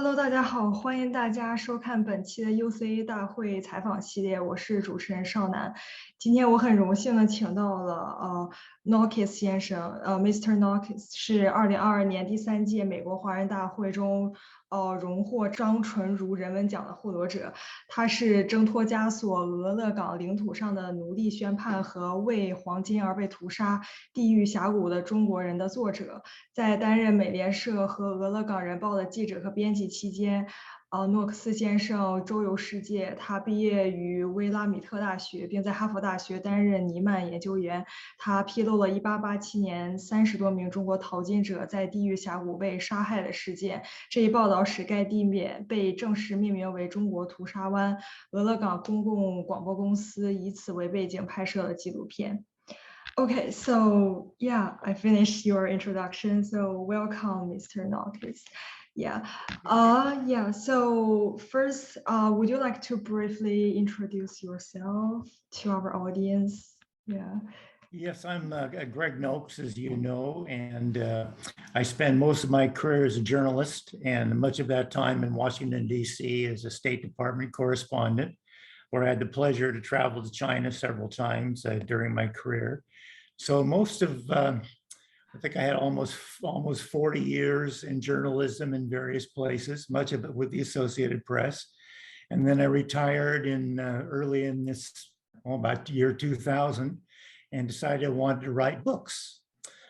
Hello，大家好，欢迎大家收看本期的 UCA 大会采访系列，我是主持人邵楠。今天我很荣幸的请到了Nokes 先生，Mr. Nokes 是2022年第3届美国华人大会中荣获张纯如人文奖的获得者。他是挣脱枷锁、俄勒冈领土上的奴隶宣判和为黄金而被屠杀、地狱峡谷的中国人的作者。在担任美联社和俄勒冈人报的记者和编辑期间，诺克斯先生周游世界。他毕业于威拉米特大学，并在哈佛大学担任尼曼研究员。他披露了1887年30多名中国淘金者在地狱峡谷被杀害的事件。这一报道使该地点被正式命名为中国屠杀湾。俄勒冈公共广播公司以此为背景拍摄了纪录片。Okay, so yeah, I finished your introduction. So welcome, Mr. Nokes. Yeah. So first, would you like to briefly introduce yourself to our audience? Yeah. Yes, I'm Greg Nokes, as you know, and I spent most of my career as a journalist and much of that time in Washington, D.C. as a State Department correspondent, where I had the pleasure to travel to China several times during my career. So most of, I think I had almost 40 years in journalism in various places, much of it with the Associated Press. And then I retired early in this, about year 2000, and decided I wanted to write books.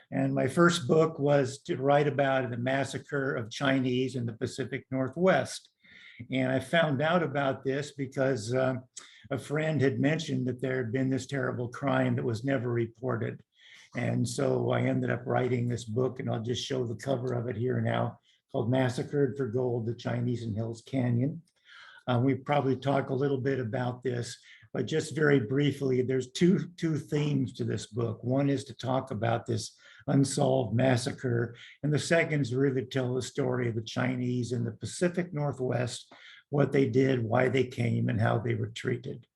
And my first book was to write about the massacre of Chinese in the Pacific Northwest. And I found out about this because a friend had mentioned that there had been this terrible crime that was never reported. And so I ended up writing this book, and I'll just show the cover of it here now, called Massacred for Gold, the Chinese in Hills Canyon. We probably talk a little bit about this, but just very briefly, there's two themes to this book. One is to talk about this unsolved massacre, and the second is really to tell the story of the Chinese in the Pacific Northwest, what they did, why they came, and how they were treated.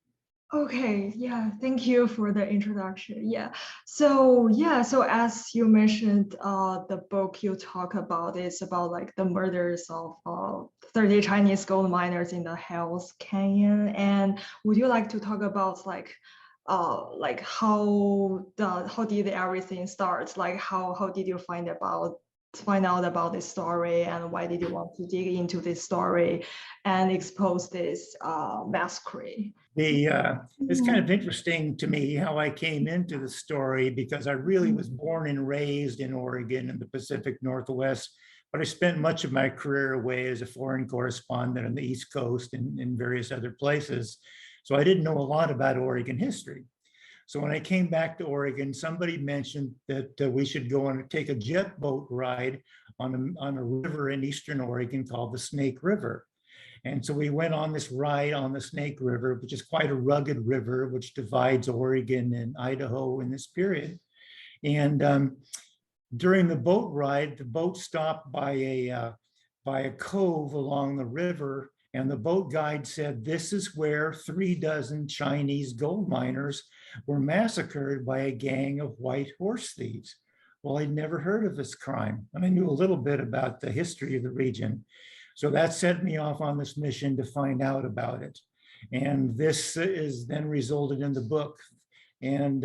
Okay, yeah, thank you for the introduction. So as you mentioned, the book you talk about is about like the murders of 30 Chinese gold miners in the Hells Canyon. And would you like to talk about like how did everything start? Like how did you find out about this story, and why did you want to dig into this story and expose this massacre? It's kind of interesting to me how I came into the story, because I really was born and raised in Oregon in the Pacific Northwest, but I spent much of my career away as a foreign correspondent on the East Coast and in various other places. So I didn't know a lot about Oregon history. So when I came back to Oregon, somebody mentioned that we should go and take a jet boat ride on a river in Eastern Oregon called the Snake River. And so we went on this ride on the Snake River, which is quite a rugged river, which divides Oregon and Idaho in this period. And during the boat ride, the boat stopped by a cove along the river, and the boat guide said, "This is where 36 Chinese gold miners were massacred by a gang of white horse thieves." Well, I'd never heard of this crime, and I knew a little bit about the history of the region. So that set me off on this mission to find out about it. And this is then resulted in the book. And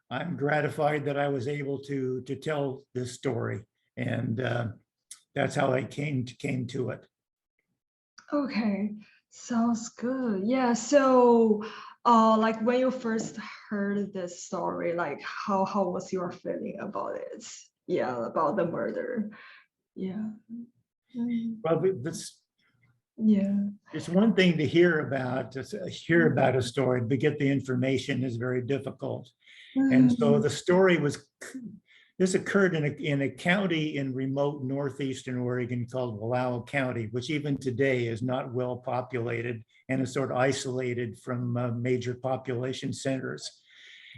I'm gratified that I was able to tell this story. And that's how I came to it. Okay, sounds good. Yeah, so like when you first heard this story, like how was your feeling about it? Yeah, about the murder. Yeah. Well, it's one thing to hear about a story, but get the information is very difficult. And so the story this occurred in a county in remote northeastern Oregon called Wallowa County, which even today is not well populated and is sort of isolated from major population centers.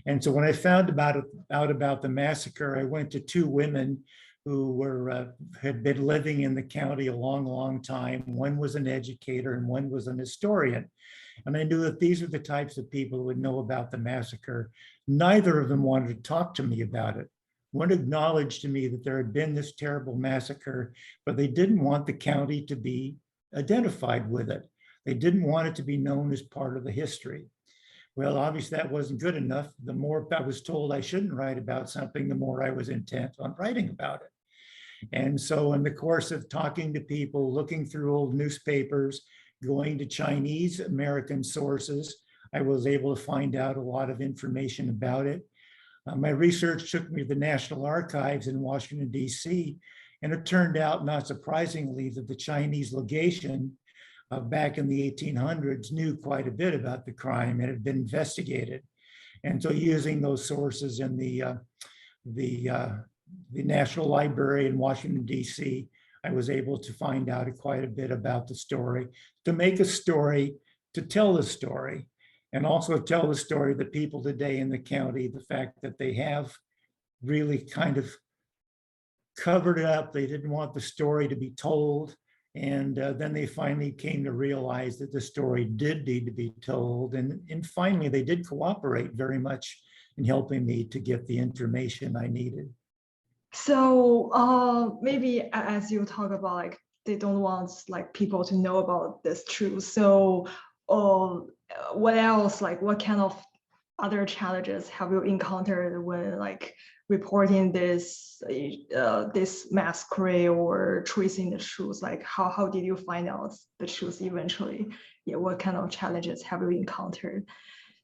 And so when I found out about the massacre, I went to two women who had been living in the county a long time. One was an educator and one was an historian. And I knew that these are the types of people who would know about the massacre. Neither of them wanted to talk to me about it. one acknowledged to me that there had been this terrible massacre, but they didn't want the county to be identified with it. They didn't want it to be known as part of the history. Well, obviously that wasn't good enough. The more I was told I shouldn't write about something, the more I was intent on writing about it. And so in the course of talking to people, looking through old newspapers, going to Chinese American sources, I was able to find out a lot of information about it. My research took me to the National Archives in Washington, D.C., and it turned out, not surprisingly, that the Chinese legation back in the 1800s knew quite a bit about the crime and had been investigated. And so using those sources in the National Library in Washington, D.C., I was able to find out quite a bit about the story, to make a story, to tell the story, and also tell the story of the people today in the county, the fact that they have really kind of covered it up. They didn't want the story to be told. And then they finally came to realize that the story did need to be told. And finally, they did cooperate very much in helping me to get the information I needed. So maybe as you talk about, like, they don't want like people to know about this truth. So what else, like what kind of other challenges have you encountered when like reporting this massacre or tracing the truth? Like how did you find out the truth eventually? Yeah, what kind of challenges have you encountered?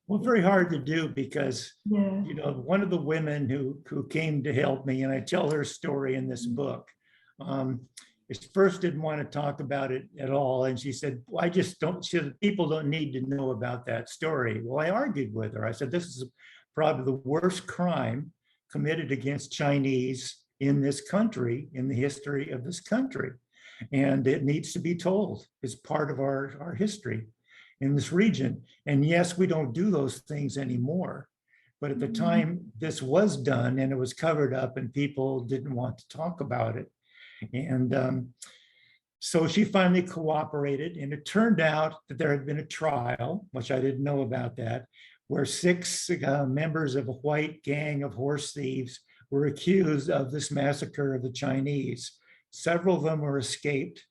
Well, very hard to do because, Yeah. you know, one of the women who came to help me, and I tell her story in this book, first didn't want to talk about it at all. And she said, well, I just don't, she said, people don't need to know about that story. Well, I argued with her. I said, this is probably the worst crime committed against Chinese in this country, in the history of this country. And it needs to be told as part of our history in this region. And yes, we don't do those things anymore. But at the time this was done and it was covered up and people didn't want to talk about it. And so she finally cooperated, and it turned out that there had been a trial, which I didn't know about that, where 6 members of a white gang of horse thieves were accused of this massacre of the Chinese. Several of them were escaped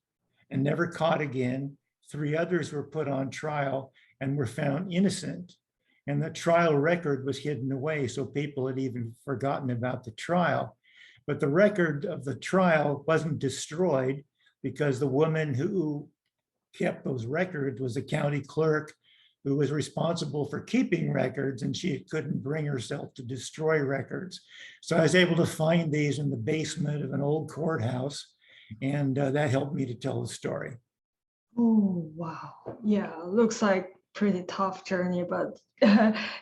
and never caught again. 3 others were put on trial and were found innocent. And the trial record was hidden away, so people had even forgotten about the trial. But the record of the trial wasn't destroyed because the woman who kept those records was the county clerk who was responsible for keeping records, and she couldn't bring herself to destroy records. So I was able to find these in the basement of an old courthouse, and that helped me to tell the story. Oh, wow. Yeah, looks like pretty tough journey, but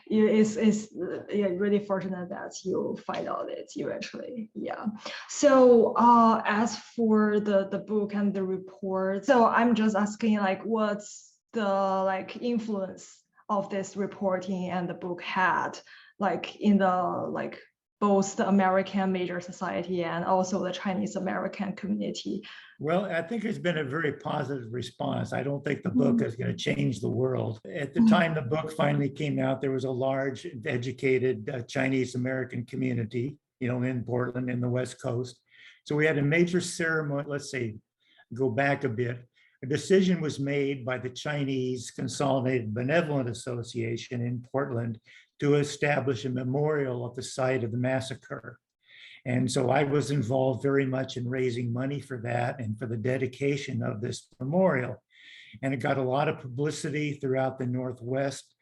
it's really fortunate that you find out it eventually. Yeah. So as for the book and the report, so I'm just asking, like, what's the like influence of this reporting and the book had, like in the like both the American major society and also the Chinese American community? Well, I think it's been a very positive response. I don't think the book is going to change the world. At the time the book finally came out, there was a large, educated Chinese American community, you know, in Portland, in the West Coast. So we had a major ceremony. Let's say, go back a bit. A decision was made by the Chinese Consolidated Benevolent Association in Portland to establish a memorial at the site of the massacre. And so I was involved very much in raising money for that and for the dedication of this memorial. And it got a lot of publicity throughout the Northwest.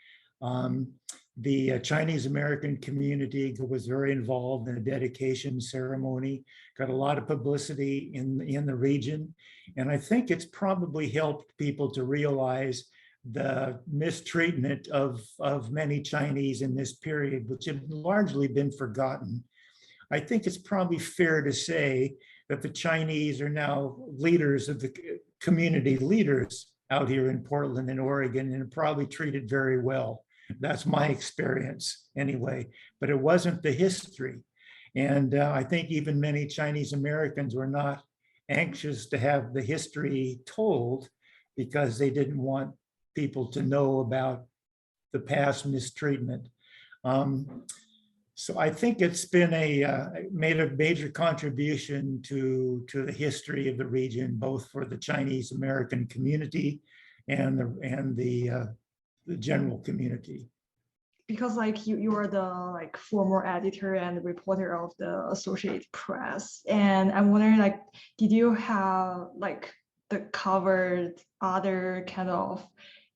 The Chinese American community was very involved in the dedication ceremony, got a lot of publicity in the region. And I think it's probably helped people to realize the mistreatment of many Chinese in this period, which had largely been forgotten. I think it's probably fair to say that the Chinese are now leaders of the community, leaders out here in Portland and Oregon, and are probably treated very well. That's my experience anyway, but it wasn't the history. And I think even many Chinese Americans were not anxious to have the history told because they didn't want people to know about the past mistreatment. So I think it's been made a major contribution to the history of the region, both for the Chinese American community and the general community. Because like you are the like former editor and reporter of the Associated Press, and I'm wondering, like, did you have like the covered other kind of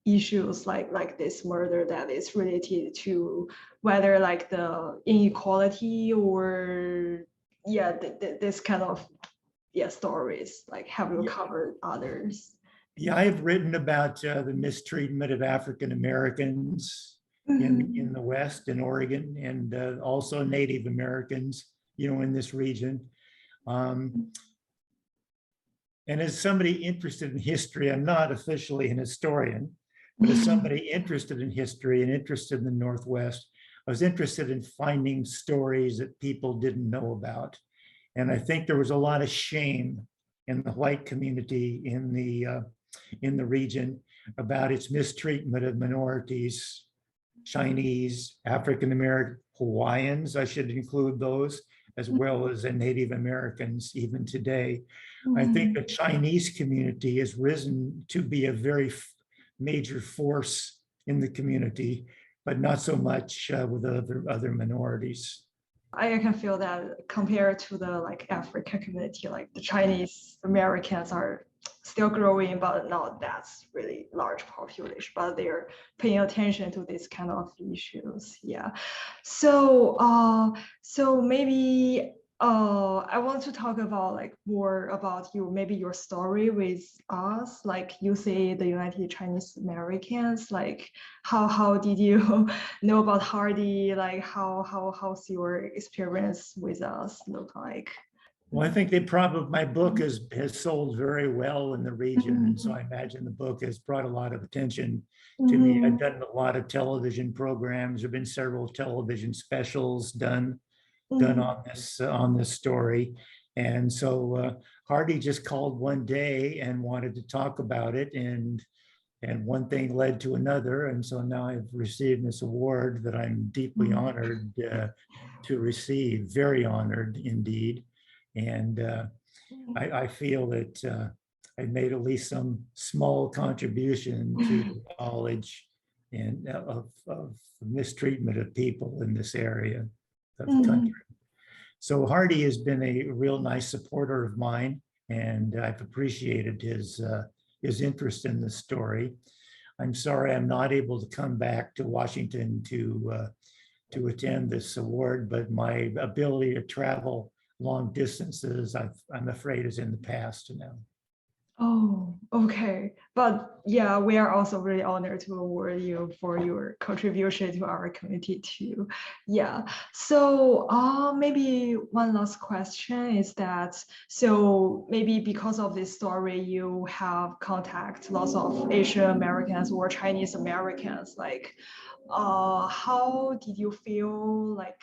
issues like this murder that is related to whether like the inequality or this kind of stories? Like, have you covered others? Yeah, I've written about the mistreatment of African Americans in the West, in Oregon, and also Native Americans, in this region. And as somebody interested in history, I'm not officially an historian, but as somebody interested in history and interested in the Northwest, I was interested in finding stories that people didn't know about. And I think there was a lot of shame in the white community in the region about its mistreatment of minorities, Chinese, African American, Hawaiians, I should include those, as well as the Native Americans even today. I think the Chinese community has risen to be a very major force in the community, but not so much with other minorities. I can feel that compared to the like African community, like the Chinese Americans are still growing, but not that's really large population, but they're paying attention to this kind of issues. Yeah. So so maybe I want to talk about like more about maybe your story with us, like you say the United Chinese Americans, like how did you know about Hardy? Like how's your experience with us look like? Well, I think my book has sold very well in the region. And so I imagine the book has brought a lot of attention to me. I've done a lot of television programs. There have been several television specials done on this story. And so Hardy just called one day and wanted to talk about it. And one thing led to another. And so now I've received this award that I'm deeply honored to receive, very honored indeed. And I feel that I made at least some small contribution to the knowledge and of mistreatment of people in this area of the country. So Hardy has been a real nice supporter of mine, and I've appreciated his interest in this story. I'm sorry I'm not able to come back to Washington to attend this award, but my ability to travel long distances, I'm afraid, is in the past now. Oh, okay. But yeah, we are also really honored to award you for your contribution to our community too. Yeah. So maybe one last question is that, so maybe because of this story, you have contact lots of Asian Americans or Chinese Americans. Like, how did you feel like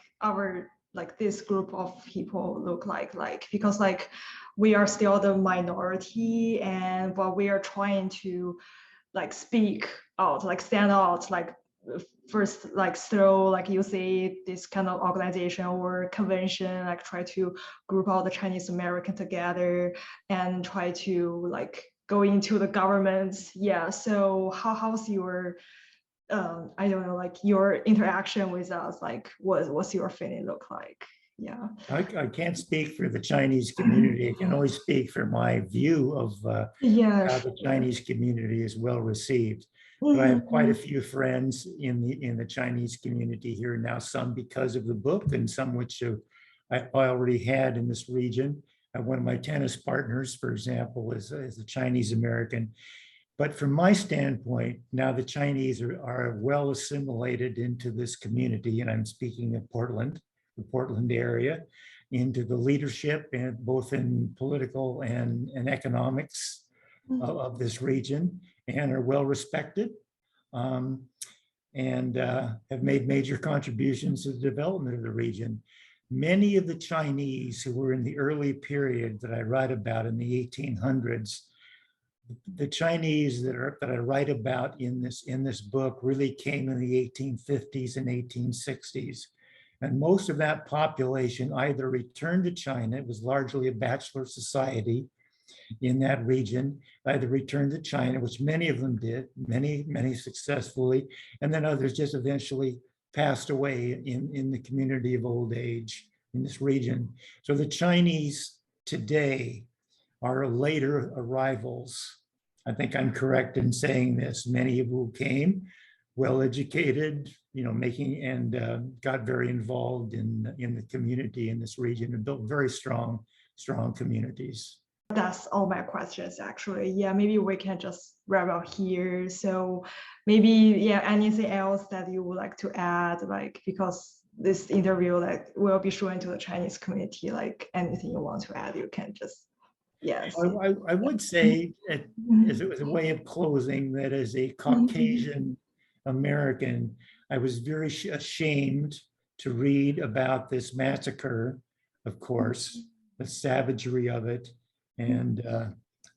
this group of people look like because like we are still the minority, and but we are trying to like speak out, like stand out, like first like through like you say this kind of organization or convention, like try to group all the Chinese American together and try to like go into the government. Yeah. So how's your I don't know, like your interaction with us, like what's your feeling look like? Yeah. I can't speak for the Chinese community. I can only speak for my view of how the Chinese community is well received. But I have quite a few friends in the Chinese community here now, some because of the book and some which I already had in this region. One of my tennis partners, for example, is a Chinese American. But from my standpoint, now the Chinese are well assimilated into this community, and I'm speaking of Portland, the Portland area, into the leadership, and both in political and economics of this region, and are well respected, and have made major contributions to the development of the region. Many of the Chinese who were in the early period that I write about in the 1800s, the Chinese that I write about in this book really came in the 1850s and 1860s. And most of that population either returned to China, it was largely a bachelor society in that region, either returned to China, which many of them did, many successfully, and then others just eventually passed away in the community of old age in this region. So the Chinese today are later arrivals. I think I'm correct in saying this. Many of who came well-educated, making and got very involved in the community in this region and built very strong communities. That's all my questions, actually. Yeah, maybe we can just wrap up here. So maybe, yeah, anything else that you would like to add, like, because this interview, like, will be shown to the Chinese community, like, anything you want to add, you can just, yes. I would say, as a way of closing, that as a Caucasian American, I was very ashamed to read about this massacre, of course, the savagery of it, and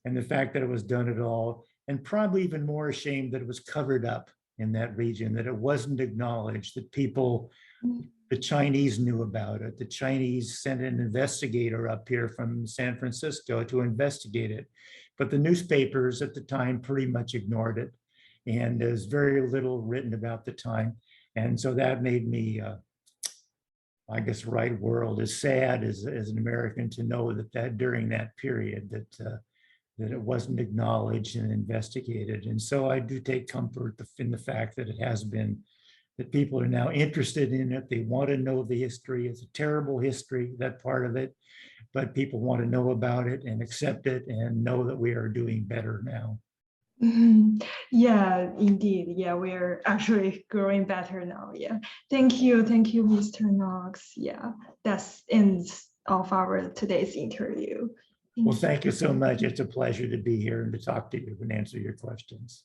the fact that it was done at all, and probably even more ashamed that it was covered up in that region, that it wasn't acknowledged, that people, the Chinese knew about it. The Chinese sent an investigator up here from San Francisco to investigate it, but the newspapers at the time pretty much ignored it, and there's very little written about the time. And so that made me, I guess, right world, as sad as an American to know that during that period that it wasn't acknowledged and investigated. And so I do take comfort in the fact that it has been, that people are now interested in it. They want to know the history. It's a terrible history, that part of it, but people want to know about it and accept it and know that we are doing better now. Yeah, indeed. Yeah, we're actually growing better now. Yeah. Thank you, Mr. Nokes. Yeah, that's ends of our today's interview. Well, thank you so much. It's a pleasure to be here and to talk to you and answer your questions.